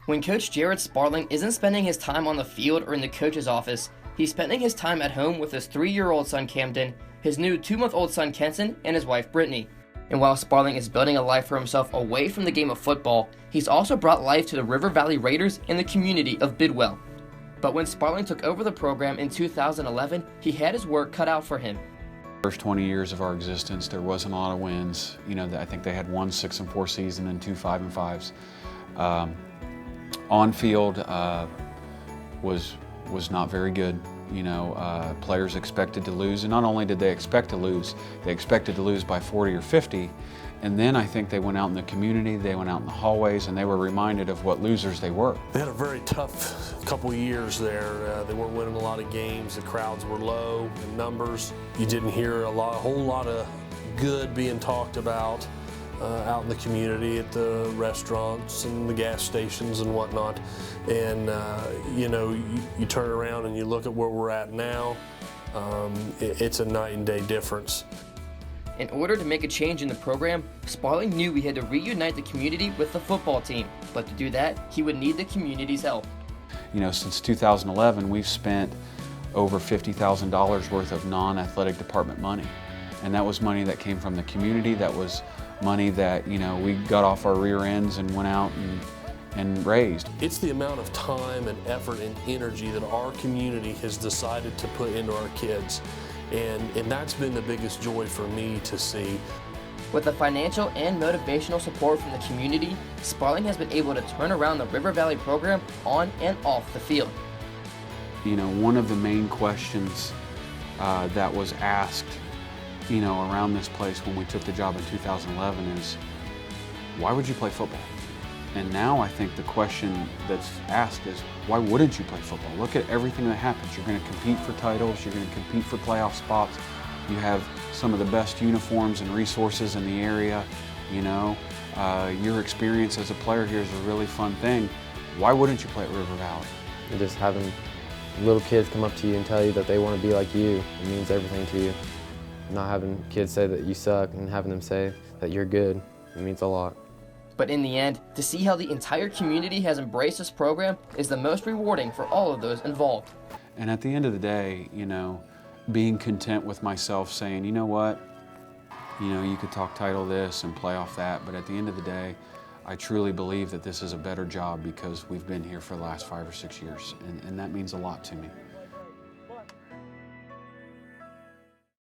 When Coach Jerrod Sparling isn't spending his time on the field or in the coach's office, he's spending his time at home with his 3-year-old son Camden, his new 2-month-old son Kenton, and his wife Brittany. And while Sparling is building a life for himself away from the game of football, he's also brought life to the River Valley Raiders and the community of Bidwell. But when Sparling took over the program in 2011, he had his work cut out for him. First 20 years of our existence, there wasn't a lot of wins. I think they had one 6-4 season and two 5-5s. On field was not very good. Players expected to lose, and not only did they expect to lose, they expected to lose by 40 or 50. And then I think they went out in the community, they went out in the hallways, and they were reminded of what losers they were. They had a very tough couple of years there. They weren't winning a lot of games. The crowds were low in numbers. You didn't hear a whole lot of good being talked about out in the community at the restaurants and the gas stations and whatnot. And you turn around and you look at where we're at now, it's a night and day difference. In order to make a change in the program, Sparling knew we had to reunite the community with the football team, but to do that, he would need the community's help. Since 2011, we've spent over $50,000 worth of non-athletic department money. And that was money that came from the community. That was money that, we got off our rear ends and went out and raised. It's the amount of time and effort and energy that our community has decided to put into our kids. And that's been the biggest joy for me to see. With the financial and motivational support from the community, Sparling has been able to turn around the River Valley program on and off the field. One of the main questions that was asked, around this place when we took the job in 2011 is, why would you play football? And now I think the question that's asked is, why wouldn't you play football? Look at everything that happens. You're going to compete for titles, you're going to compete for playoff spots, you have some of the best uniforms and resources in the area, your experience as a player here is a really fun thing. Why wouldn't you play at River Valley? And just having little kids come up to you and tell you that they want to be like you, it means everything to you. Not having kids say that you suck and having them say that you're good, it means a lot. But in the end, to see how the entire community has embraced this program is the most rewarding for all of those involved. And at the end of the day, being content with myself saying, you know what, you could talk title this and play off that, but at the end of the day, I truly believe that this is a better job because we've been here for the last 5 or 6 years, and that means a lot to me.